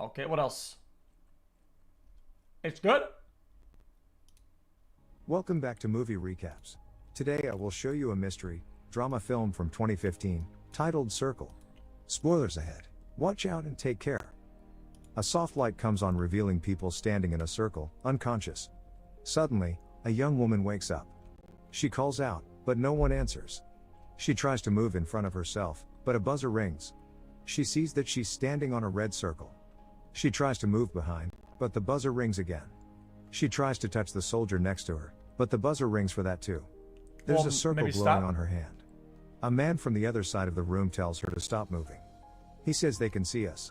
Okay, what else? It's good? Welcome back to Movie Recaps. Today I will show you a mystery drama film from 2015 titled Circle. Spoilers ahead. Watch out and take care. A soft light comes on, revealing people standing in a circle, unconscious. Suddenly, a young woman wakes up. She calls out, but no one answers. She tries to move in front of herself, but a buzzer rings. She sees that she's standing on a red circle. She tries to move behind, but the buzzer rings again. She tries to touch the soldier next to her, but the buzzer rings for that too. There's a circle glowing on her hand. A man from the other side of the room tells her to stop moving. He says they can see us.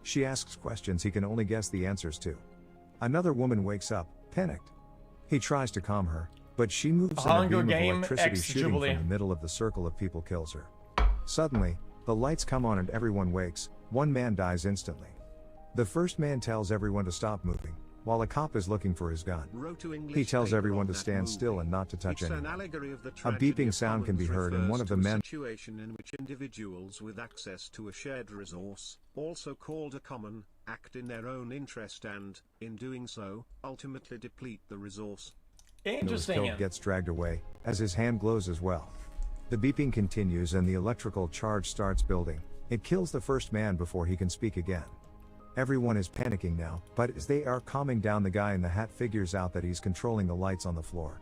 She asks questions he can only guess the answers to. Another woman wakes up, panicked. He tries to calm her, but she moves and a beam of electricity shooting from the middle of the circle of people kills her. Suddenly, the lights come on and everyone wakes. One man dies instantly. The first man tells everyone to stop moving, while a cop is looking for his gun. He tells everyone to stand still and not to touch anyone. A beeping sound can be heard and one of the men situation in which individuals with access to a shared resource, also called a common, act in their own interest and, in doing so, ultimately deplete the resource. Interesting. Gets dragged away, as his hand glows as well. The beeping continues and the electrical charge starts building. It kills the first man before he can speak again. Everyone is panicking now, but as they are calming down, the guy in the hat figures out that he's controlling the lights on the floor.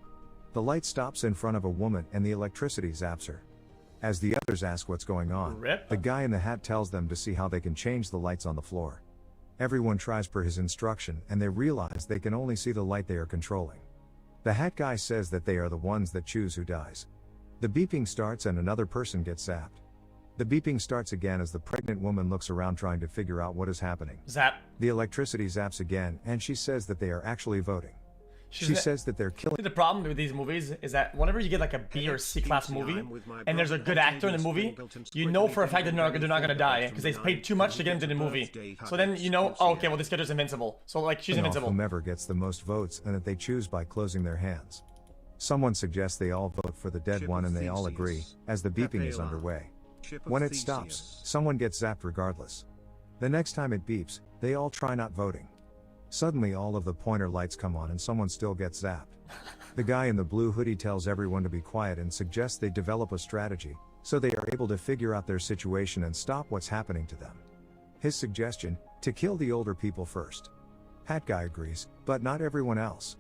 The light stops in front of a woman and the electricity zaps her. As the others ask what's going on, the guy in the hat tells them to see how they can change the lights on the floor. Everyone tries per his instruction and they realize they can only see the light they are controlling. The hat guy says that they are the ones that choose who dies. The beeping starts and another person gets zapped. The beeping starts again as the pregnant woman looks around trying to figure out what is happening. Zap. The electricity zaps again and she says that they are actually voting. She says that they're killing. The problem with these movies is that whenever you get like a B or C class movie and there's a good actor in the movie, you know for a fact that they're not gonna die because they paid too much to get into the movie. So then you know, oh, okay, well this character's invincible. So like she's invincible. Whomever gets the most votes and that they choose by closing their hands. Someone suggests they all vote for the dead one and they all agree, as the beeping is underway. When it stops, someone gets zapped regardless. The next time it beeps, they all try not voting. Suddenly all of the pointer lights come on and someone still gets zapped. The guy in the blue hoodie tells everyone to be quiet and suggests they develop a strategy, so they are able to figure out their situation and stop what's happening to them. His suggestion, to kill the older people first. Hat guy agrees, but not everyone else.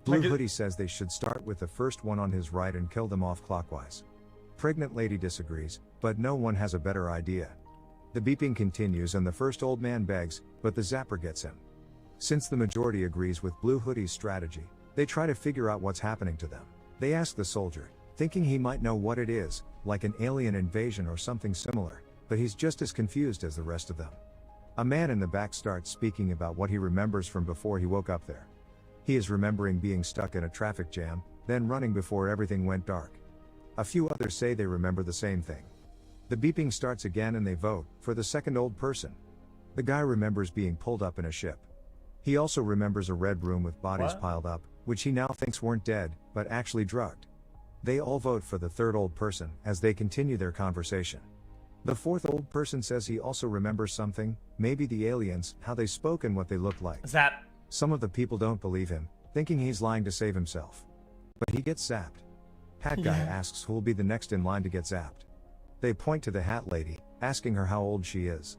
Blue hoodie says they should start with the first one on his right and kill them off clockwise. Pregnant lady disagrees, but no one has a better idea. The beeping continues and the first old man begs, but the zapper gets him. Since the majority agrees with Blue Hoodie's strategy, they try to figure out what's happening to them. They ask the soldier, thinking he might know what it is, like an alien invasion or something similar, but he's just as confused as the rest of them. A man in the back starts speaking about what he remembers from before he woke up there. He is remembering being stuck in a traffic jam, then running before everything went dark. A few others say they remember the same thing. The beeping starts again and they vote for the second old person. The guy remembers being pulled up in a ship. He also remembers a red room with bodies piled up, which he now thinks weren't dead, but actually drugged. They all vote for the third old person as they continue their conversation. The fourth old person says he also remembers something, maybe the aliens, how they spoke and what they looked like. Zap. Some of the people don't believe him, thinking he's lying to save himself. But he gets zapped. Hat guy asks who will be the next in line to get zapped. They point to the hat lady, asking her how old she is.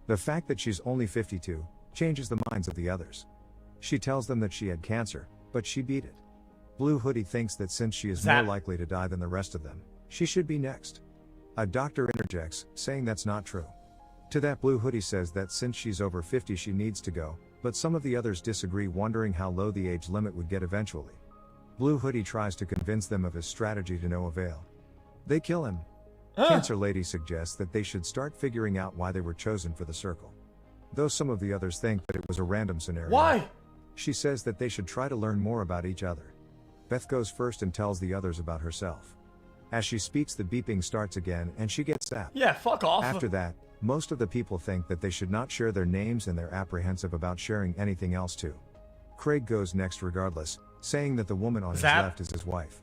The fact that she's only 52 changes the minds of the others. She tells them that she had cancer, but she beat it. Blue Hoodie thinks that since she is more likely to die than the rest of them, she should be next. A doctor interjects, saying that's not true. To that, Blue Hoodie says that since she's over 50 she needs to go, but some of the others disagree, wondering how low the age limit would get eventually. Blue Hoodie tries to convince them of his strategy to no avail. They kill him. Cancer Lady suggests that they should start figuring out why they were chosen for the circle. Though some of the others think that it was a random scenario. Why? She says that they should try to learn more about each other. Beth goes first and tells the others about herself. As she speaks, the beeping starts again and she gets zapped. Yeah, fuck off. After that, most of the people think that they should not share their names and they're apprehensive about sharing anything else too. Craig goes next regardless, saying that the woman on his left is his wife.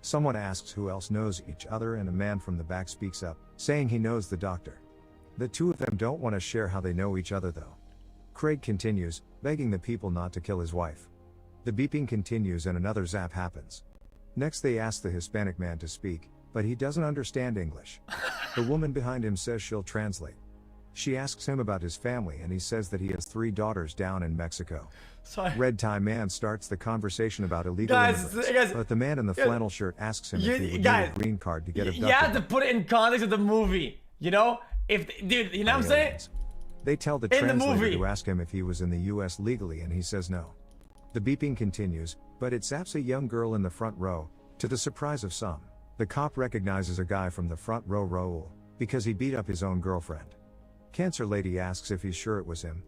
Someone asks who else knows each other and a man from the back speaks up, saying he knows the doctor. The two of them don't want to share how they know each other though. Craig continues, begging the people not to kill his wife. The beeping continues and another zap happens. Next they ask the Hispanic man to speak, but he doesn't understand English. The woman behind him says she'll translate. She asks him about his family and he says that he has 3 daughters down in Mexico. Sorry. Red tie man starts the conversation about illegal immigrants, but the man in the flannel shirt asks him if he would need a green card to get abducted. You have to put it in context of the movie, you know? Dude, you know what I'm saying? They tell the translator to ask him if he was in the US legally and he says no. The beeping continues, but it zaps a young girl in the front row. To the surprise of some, the cop recognizes a guy from the front row, Raul, because he beat up his own girlfriend. Cancer Lady asks if he's sure it was him.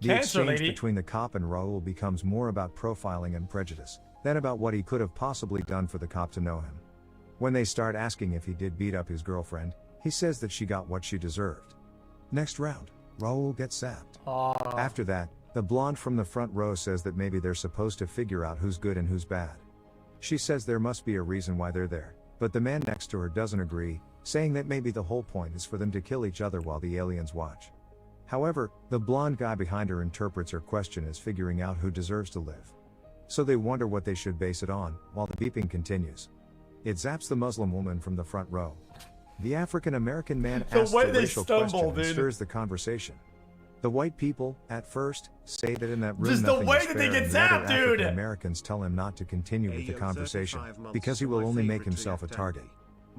The exchange between the cop and Raul becomes more about profiling and prejudice than about what he could have possibly done for the cop to know him. When they start asking if he did beat up his girlfriend, he says that she got what she deserved. Next round, Raul gets zapped. After that, the blonde from the front row says that maybe they're supposed to figure out who's good and who's bad. She says there must be a reason why they're there, but the man next to her doesn't agree, saying that maybe the whole point is for them to kill each other while the aliens watch. However, the blonde guy behind her interprets her question as figuring out who deserves to live. So they wonder what they should base it on, while the beeping continues. It zaps the Muslim woman from the front row. The African American man asks the racial question and stirs the conversation. The white people, at first, say that in that room just nothing the way is that fair, they get and the zapped, other dude! African Americans tell him not to continue with the conversation, because he will only make himself a target.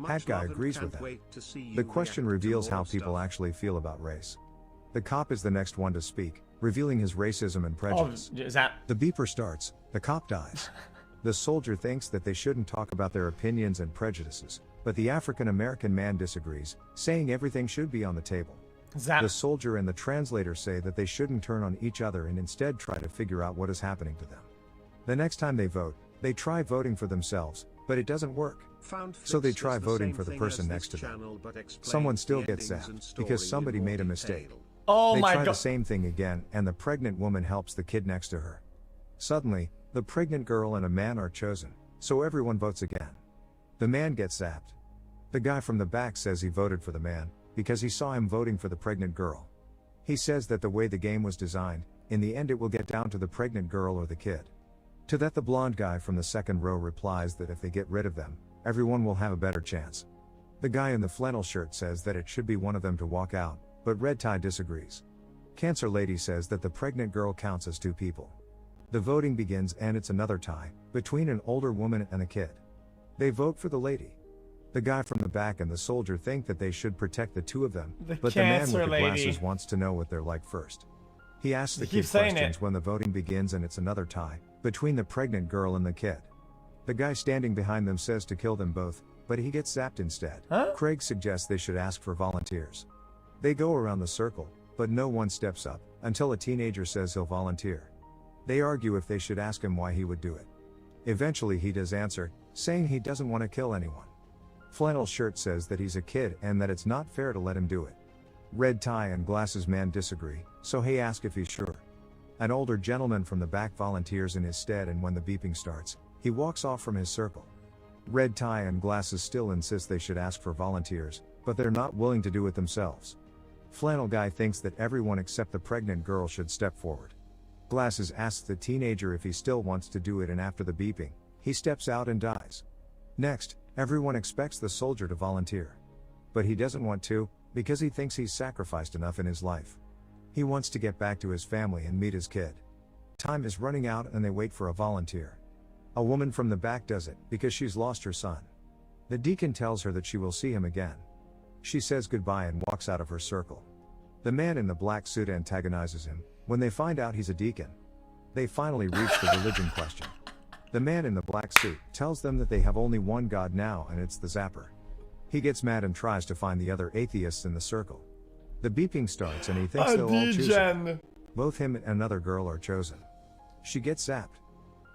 Hat guy agrees with them. The question reveals how people actually feel about race. The cop is the next one to speak, revealing his racism and prejudice. The beeper starts, the cop dies. The soldier thinks that they shouldn't talk about their opinions and prejudices, but the African American man disagrees, saying everything should be on the table. The soldier and the translator say that they shouldn't turn on each other and instead try to figure out what is happening to them. The next time they vote, they try voting for themselves, but it doesn't work. So they try voting for the person next to them. Someone still gets zapped, because somebody made a mistake. They try the same thing again, and the pregnant woman helps the kid next to her. Suddenly, the pregnant girl and a man are chosen, so everyone votes again. The man gets zapped. The guy from the back says he voted for the man, because he saw him voting for the pregnant girl. He says that the way the game was designed, in the end it will get down to the pregnant girl or the kid. To that the blonde guy from the second row replies that if they get rid of them, everyone will have a better chance. The guy in the flannel shirt says that it should be one of them to walk out, but Red Tie disagrees. Cancer Lady says that the pregnant girl counts as 2 people. The voting begins and it's another tie, between an older woman and a kid. They vote for the lady. The guy from the back and the soldier think that they should protect the 2 of them, but the man with the glasses wants to know what they're like first. He asks the kid questions when the voting begins and it's another tie, between the pregnant girl and the kid. The guy standing behind them says to kill them both, but he gets zapped instead. Craig suggests they should ask for volunteers. They go around the circle, but no one steps up, until a teenager says he'll volunteer. They argue if they should ask him why he would do it. Eventually he does answer, saying he doesn't want to kill anyone. Flannel shirt says that he's a kid and that it's not fair to let him do it. Red tie and glasses man disagree, so he asks if he's sure. An older gentleman from the back volunteers in his stead, and when the beeping starts, he walks off from his circle. Red tie and glasses still insist they should ask for volunteers, but they're not willing to do it themselves. Flannel guy thinks that everyone except the pregnant girl should step forward. Glasses asks the teenager if he still wants to do it, and after the beeping, he steps out and dies. Next, everyone expects the soldier to volunteer. But he doesn't want to, because he thinks he's sacrificed enough in his life. He wants to get back to his family and meet his kid. Time is running out and they wait for a volunteer. A woman from the back does it, because she's lost her son. The deacon tells her that she will see him again. She says goodbye and walks out of her circle. The man in the black suit antagonizes him, when they find out he's a deacon. They finally reach the religion question. The man in the black suit tells them that they have only one God now, and it's the Zapper. He gets mad and tries to find the other atheists in the circle. The beeping starts and he thinks they'll all choose him. Both him and another girl are chosen. She gets zapped.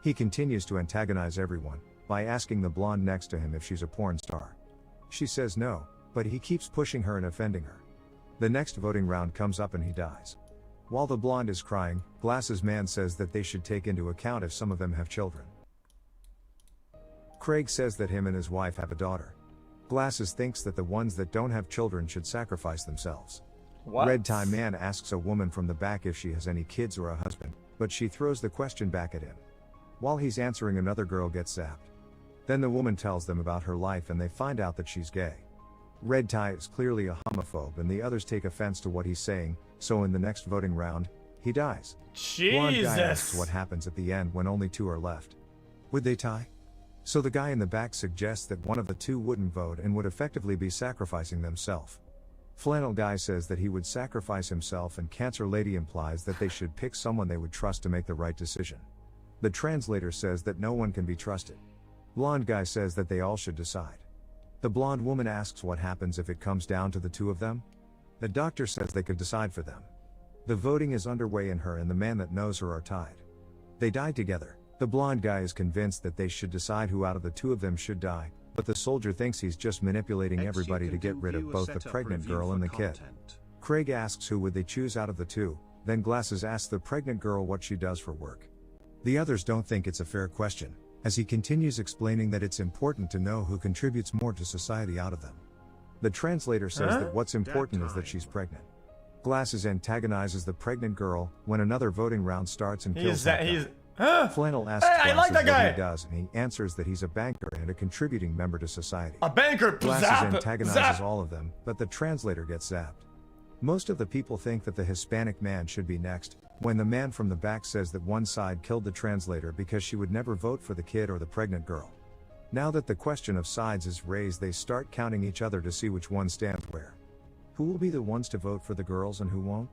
He continues to antagonize everyone, by asking the blonde next to him if she's a porn star. She says no, but he keeps pushing her and offending her. The next voting round comes up and he dies. While the blonde is crying, Glasses Man says that they should take into account if some of them have children. Craig says that him and his wife have a daughter. Glasses thinks that the ones that don't have children should sacrifice themselves. What? Red tie man asks a woman from the back if she has any kids or a husband, but she throws the question back at him. While he's answering, another girl gets zapped. Then the woman tells them about her life and they find out that she's gay. Red tie is clearly a homophobe and the others take offense to what he's saying, so in the next voting round, he dies. Blonde guy asks what happens at the end when only 2 are left. Would they tie? So the guy in the back suggests that one of the 2 wouldn't vote and would effectively be sacrificing themselves. Flannel guy says that he would sacrifice himself, and Cancer lady implies that they should pick someone they would trust to make the right decision. The translator says that no one can be trusted. Blonde guy says that they all should decide. The blonde woman asks what happens if it comes down to the 2 of them. The doctor says they could decide for them. The voting is underway and her and the man that knows her are tied. They die together. The blonde guy is convinced that they should decide who out of the 2 of them should die, but the soldier thinks he's just manipulating everybody to get rid of both the pregnant girl and the kid. Craig asks who would they choose out of the 2, then Glasses asks the pregnant girl what she does for work. The others don't think it's a fair question, as he continues explaining that it's important to know who contributes more to society out of them. The translator says that what's important is that she's pregnant. Glasses antagonizes the pregnant girl when another voting round starts and kills that guy. Flannel asks Glasses what he does, and he answers that he's a banker and a contributing member to society. A banker! Glasses antagonizes all of them, but the translator gets zapped. Most of the people think that the Hispanic man should be next, when the man from the back says that one side killed the translator because she would never vote for the kid or the pregnant girl. Now that the question of sides is raised, they start counting each other to see which one stands where. Who will be the ones to vote for the girls and who won't?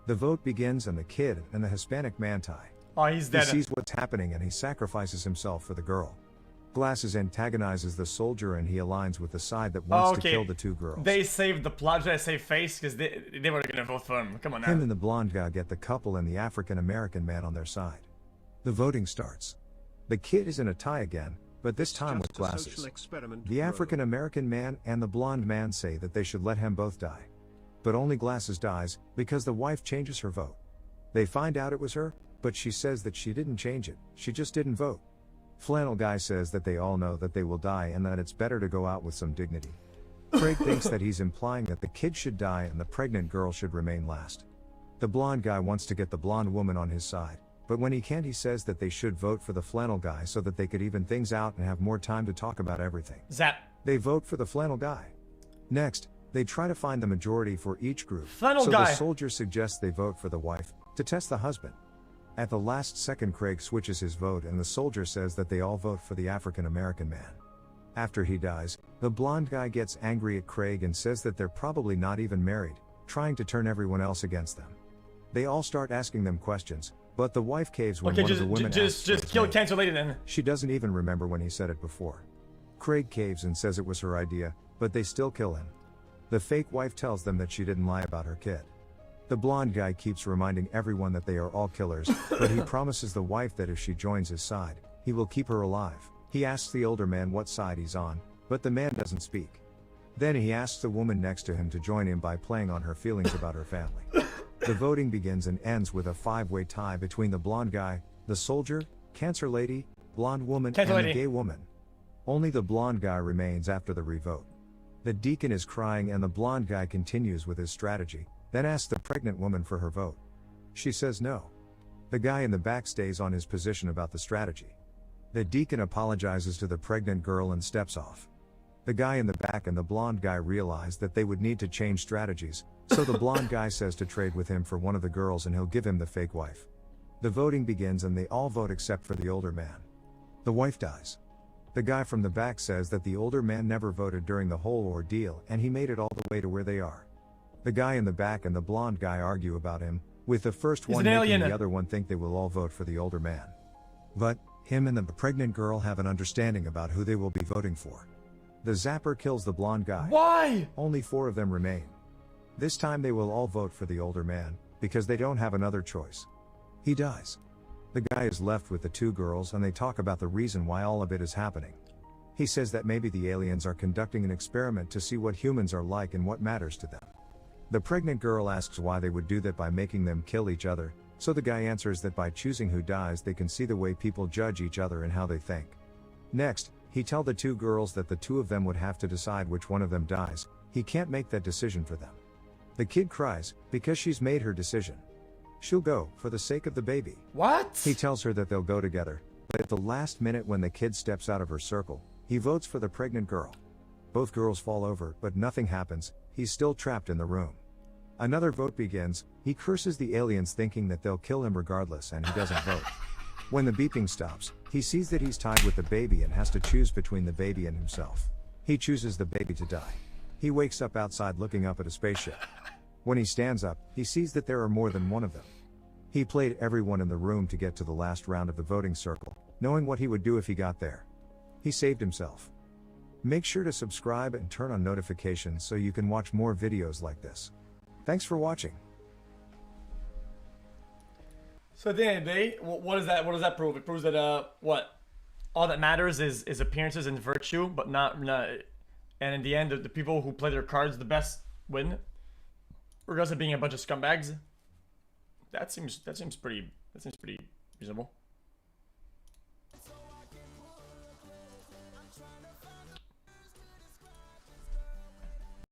The vote begins and the kid and the Hispanic man tie. Oh, he's dead. He sees what's happening and he sacrifices himself for the girl. Glasses antagonizes the soldier and he aligns with the side that wants to kill the 2 girls. They saved the plot, they saved face, because they were gonna vote for him. Come on now. Him and the blonde guy get the couple and the African American man on their side. The voting starts. The kid is in a tie again, but this time with Glasses. The African American man and the blonde man say that they should let him both die. But only Glasses dies, because the wife changes her vote. They find out it was her, but she says that she didn't change it, she just didn't vote. Flannel guy says that they all know that they will die and that it's better to go out with some dignity. Craig thinks that he's implying that the kid should die and the pregnant girl should remain last. The blonde guy wants to get the blonde woman on his side, but when he can't, he says that they should vote for the flannel guy so that they could even things out and have more time to talk about everything. Zap. They vote for the flannel guy. Next, they try to find the majority for each group, flannel guy. The soldier suggests they vote for the wife, to test the husband. At the last second, Craig switches his vote and the soldier says that they all vote for the African American man. After he dies, the blonde guy gets angry at Craig and says that they're probably not even married, trying to turn everyone else against them. They all start asking them questions, but the wife caves when one of the women asks just kill Cancer lady then. She doesn't even remember when he said it before. Craig caves and says it was her idea, but they still kill him. The fake wife tells them that she didn't lie about her kid. The blonde guy keeps reminding everyone that they are all killers, but he promises the wife that if she joins his side, he will keep her alive. He asks the older man what side he's on, but the man doesn't speak. Then he asks the woman next to him to join him by playing on her feelings about her family. The voting begins and ends with a 5-way tie between the blonde guy, the soldier, Cancer lady, blonde woman, and the gay woman. Only the blonde guy remains after the revote. The deacon is crying and the blonde guy continues with his strategy, then asks the pregnant woman for her vote. She says no. The guy in the back stays on his position about the strategy. The deacon apologizes to the pregnant girl and steps off. The guy in the back and the blonde guy realize that they would need to change strategies, so the blonde guy says to trade with him for one of the girls and he'll give him the fake wife. The voting begins and they all vote except for the older man. The wife dies. The guy from the back says that the older man never voted during the whole ordeal and he made it all the way to where they are. The guy in the back and the blonde guy argue about him, with the first one making the other one think they will all vote for the older man. But, him and the pregnant girl have an understanding about who they will be voting for. The zapper kills the blonde guy. Why? Only 4 of them remain. This time they will all vote for the older man, because they don't have another choice. He dies. The guy is left with the 2 girls and they talk about the reason why all of it is happening. He says that maybe the aliens are conducting an experiment to see what humans are like and what matters to them. The pregnant girl asks why they would do that by making them kill each other, so the guy answers that by choosing who dies they can see the way people judge each other and how they think. Next, he tells the 2 girls that the 2 of them would have to decide which one of them dies. He can't make that decision for them. The kid cries, because she's made her decision. She'll go, for the sake of the baby. What? He tells her that they'll go together, but at the last minute when the kid steps out of her circle, he votes for the pregnant girl. Both girls fall over, but nothing happens, he's still trapped in the room. Another vote begins, he curses the aliens thinking that they'll kill him regardless and he doesn't vote. When the beeping stops, he sees that he's tied with the baby and has to choose between the baby and himself. He chooses the baby to die. He wakes up outside looking up at a spaceship. When he stands up, he sees that there are more than one of them. He played everyone in the room to get to the last round of the voting circle, knowing what he would do if he got there. He saved himself. Make sure to subscribe and turn on notifications so you can watch more videos like this. Thanks for watching. So at the end of the day, what does that prove? It proves that what? All that matters is appearances and virtue, but not and in the end, the people who play their cards the best win, regardless of being a bunch of scumbags. That seems pretty reasonable.